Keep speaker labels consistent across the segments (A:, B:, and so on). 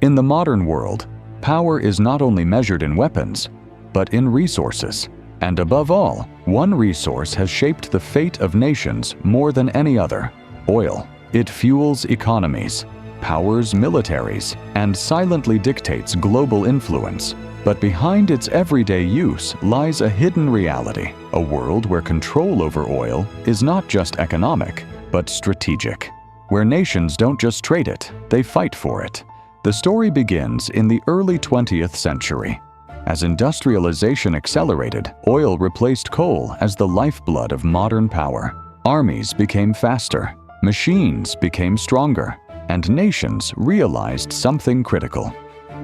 A: In the modern world, power is not only measured in weapons, but in resources. And above all, one resource has shaped the fate of nations more than any other: oil. It fuels economies, powers militaries, and silently dictates global influence. But behind its everyday use lies a hidden reality, a world where control over oil is not just economic, but strategic, where nations don't just trade it, they fight for it. The story begins in the early 20th century. As industrialization accelerated, oil replaced coal as the lifeblood of modern power. Armies became faster, machines became stronger, and nations realized something critical.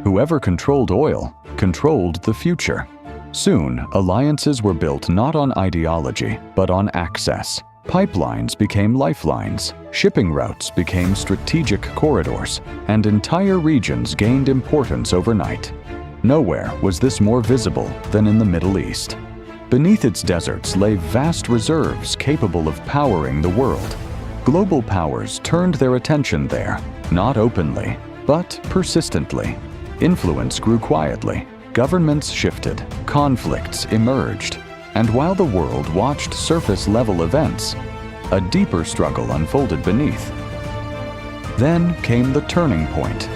A: Whoever controlled oil controlled the future. Soon, alliances were built not on ideology, but on access. Pipelines became lifelines, shipping routes became strategic corridors, and entire regions gained importance overnight. Nowhere was this more visible than in the Middle East. Beneath its deserts lay vast reserves capable of powering the world. Global powers turned their attention there, not openly, but persistently. Influence grew quietly, governments shifted, conflicts emerged, and while the world watched surface-level events, a deeper struggle unfolded beneath. Then came the turning point.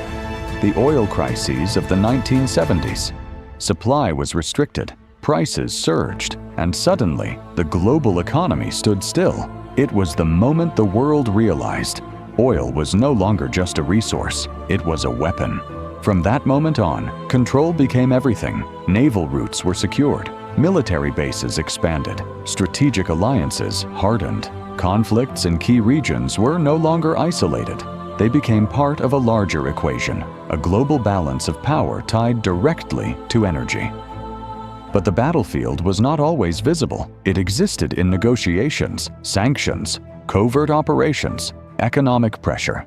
A: The oil crises of the 1970s. Supply was restricted, prices surged, and suddenly, the global economy stood still. It was the moment the world realized oil was no longer just a resource, it was a weapon. From that moment on, control became everything. Naval routes were secured, military bases expanded, strategic alliances hardened. Conflicts in key regions were no longer isolated. They became part of a larger equation, a global balance of power tied directly to energy. But the battlefield was not always visible. It existed in negotiations, sanctions, covert operations, economic pressure.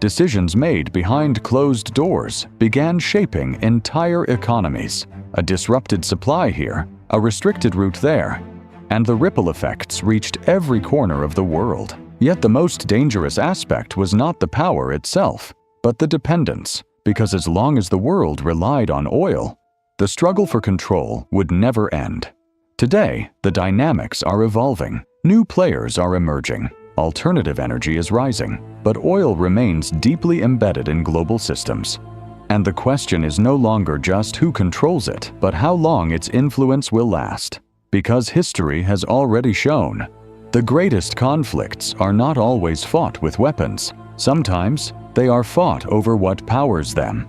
A: Decisions made behind closed doors began shaping entire economies. A disrupted supply here, a restricted route there, and the ripple effects reached every corner of the world. Yet the most dangerous aspect was not the power itself, but the dependence, because as long as the world relied on oil, the struggle for control would never end. Today, the dynamics are evolving. New players are emerging. Alternative energy is rising, but oil remains deeply embedded in global systems. And the question is no longer just who controls it, but how long its influence will last. Because history has already shown, the greatest conflicts are not always fought with weapons. Sometimes, they are fought over what powers them.